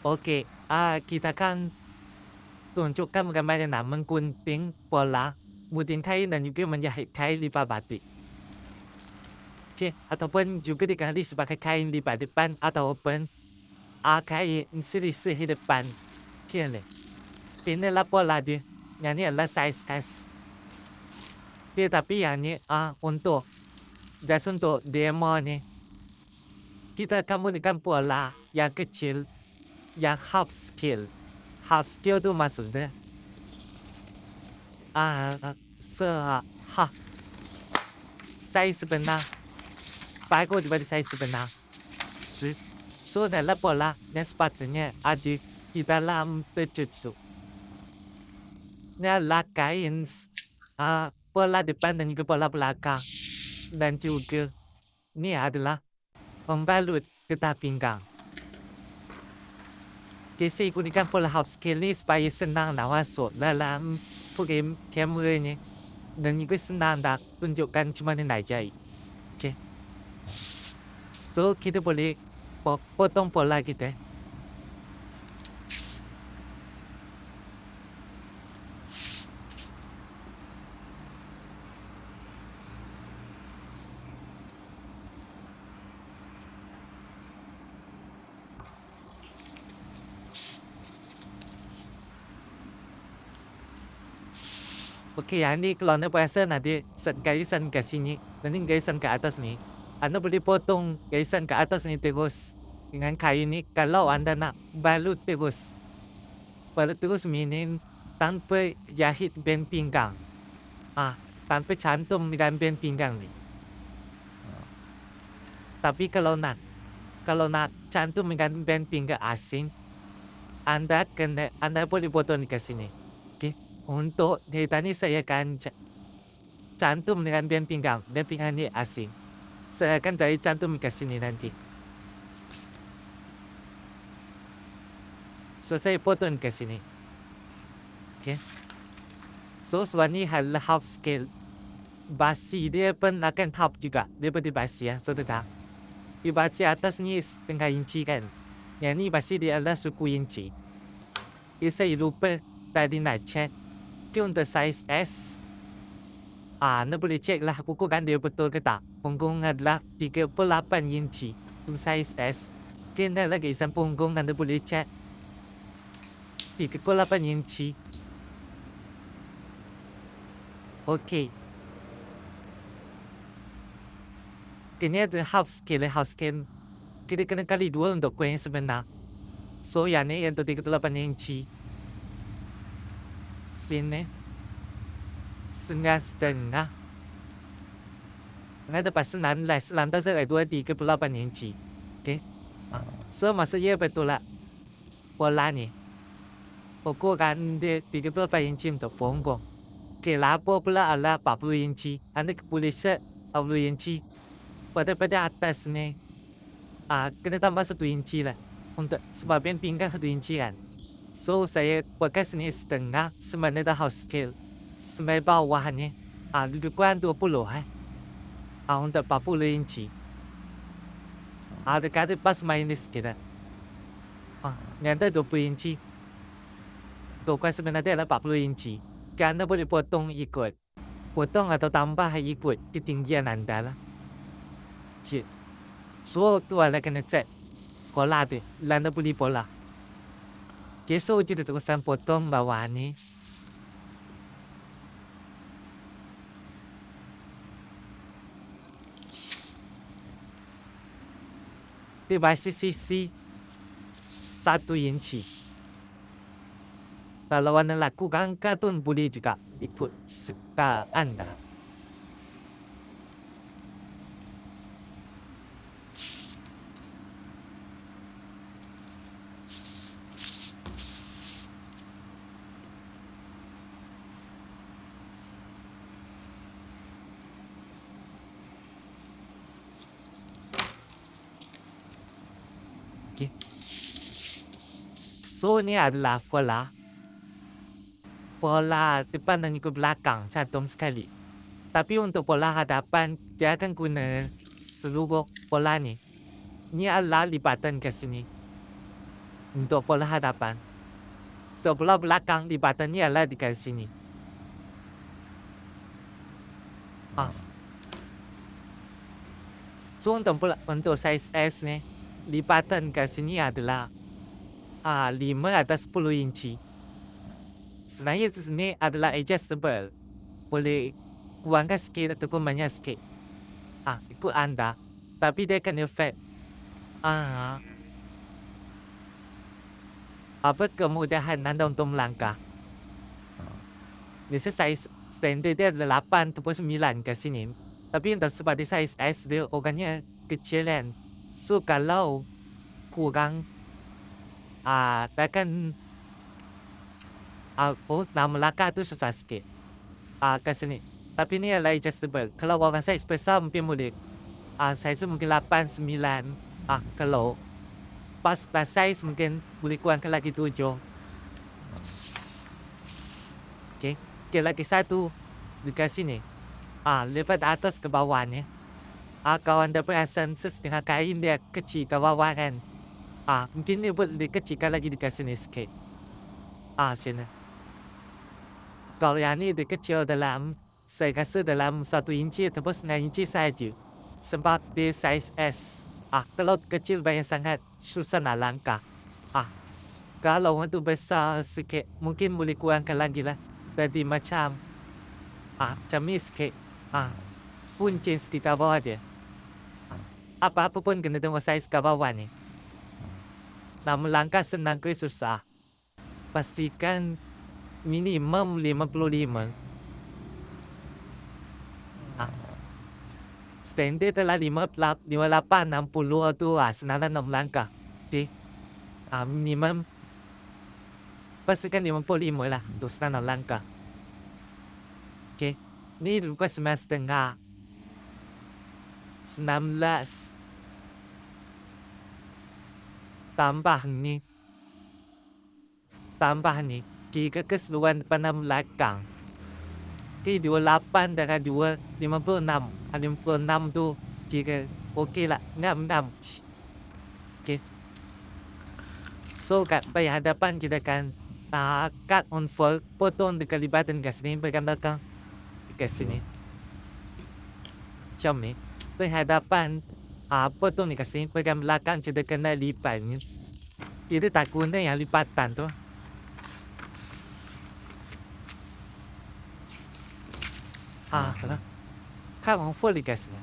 Okey, kita akan tunjukkan bagaimana menggunting pola, kemudian kain dan juga menjahit kain lipat batik. Okey, ataupun juga dikenali sebagai kain lipat depan ataupun kain selisih depan. Okey ni. Inilah pola dia. Yang ni adalah size S. Okey, tapi yang ni untuk just untuk demo ni kita akan menggunakan pola yang kecil, yang half scale. Half scale tu maksudnya size sebenar bagus daripada size sebenar. So adalah pola yang sepatutnya ada di dalam tercucuk. Ini adalah kain pola depan dan juga pola belakang. Dan juga ini adalah pembalut getah pinggang. Saya gunakan pola half scale ni supaya senang nak masuk dalam frame kamera ni. Dan juga senang nak tunjukkan macam mana nak jahit. Okay. So kita boleh potong pola kita. Okey, yang ni kalau anda perasan ada garisan kat sini, nanti garisan kat atas ni. Anda boleh potong garisan kat atas ni terus dengan kain ni kalau anda nak balut terus. Balut terus meaning tanpa jahit band pinggang. Tanpa cantum dengan band pinggang ni. Tapi kalau nak cantum dengan band pinggang asing, anda boleh potong di sini. Okey. Untuk data ni saya akan cantum dengan band pinggang ni asing. Saya akan cari cantum di sini nanti. So saya potong ke sini. Okay. So sebab ni adalah half scale. Basi dia pun akan half juga. Dia pun basi ya. So tetap. Di basi atas ni setengah inci kan. Yang ni basi dia adalah suku inci. Saya lupa tadi nak check. Untuk size S, anda boleh cek lah ukuran dia betul ke tak. Punggung adalah 38 inci untuk size S. Kena lagi isan punggung anda boleh cek 38 inci. Okey. Ini ada half scale. Kita kena kali 2 untuk kuih yang sebenar. So yang ni yang untuk 38 inci. Sini setengah. Ada pasal lantas ada 38 inci. Okay. So maksudnya betul lah pola ni. Ukuran dia 38 inci untuk punggung. Okay, lapor pula adalah 40 inci. Anda boleh set 40 inci. Pada atas ni kena tambah 1 inci lah. Untuk sebab yang pinggang 1 inci kan. So saya pakai sini setengah sebenarnya dah half scale. Sampai bawah ni lebih kurang 20 untuk 40 inci. Dekat pas minus kita. Yang ada 20 inci. Ukuran sebenarnya adalah 40 inci. Anda boleh potong ikut. Potong atau tambah ikut ketinggian anda lah. So tu anda kena cek pola tu. Anda boleh pola. Okay, so kita teruskan potong bawah ni. Di bawah sisi 1 inci. Kalau anda lakukan kartun boleh juga ikut serta anda. Okay. So ni adalah pola depan dan juga belakang cantum sekali. Tapi untuk pola hadapan dia akan guna seluruh pola ni. Ni adalah lipatan ke sini. untuk pola hadapan. Sebelah belakang lipatannya adalah di garis sini. So untuk size S ni, lipatan garis sini adalah 5 atau 10 inci. Sebenarnya di sini adalah adjustable. Boleh kurangkan sikit ataupun banyak sikit. Ikut anda. Tapi dia akan efek kemudahan anda untuk melangkah. Biasa size standard dia adalah 8 ataupun 9 kat sini. Tapi untuk seperti size S dia orangnya kecil kan. So kalau kurang takkan nak melangkah tu susah sikit. Kat sini. Tapi ni adalah adjustable. Kalau orang size besar mungkin boleh. Size mungkin 8, 9. Kalau pas size mungkin boleh kurangkan lagi 7. Okay, lagi satu dekat sini. Lepas atas ke bawah ni. Kalau anda perasan setengah kain dia kecil ke bawah kan. Mungkin dia boleh kecilkan lagi dekat sini sikit. Sini. Kalau yang ni dia kecil dalam, saya rasa dalam 1 inci ataupun 9 inci saja. Sebab dia size S. Kalau kecil banyak sangat, susah nak langkah. Kalau tu besar sikit, mungkin boleh kurangkan lagi lah. Jadi macam ni sikit. Puncin sekitar bawah dia. Apa-apa pun kena tengok size kat bawah ni. Nak melangkah senang ke susah. Pastikan minimum 55. Standard adalah 58, 60 tu senang nak melangkah. Okay. Minimum pastikan 55 lah untuk senang nak langkah. Okay. Ni bukan 9,5. 19. Tambah ni. Kira keseluruhan depan dan belakang. Okay, 28 dengan 56. 56 tu kira okey lah. 66. Okay. So kat bahagian hadapan kita akan cut on fold, potong dekat lipatan kat sini bahagian belakang. Dekat sini. Macam ni. Bahagian hadapan potong dekat sini bahagian belakang kita kena lipat ni. Kita tak guna yang lipatan tu. Cut on fold dekat sini.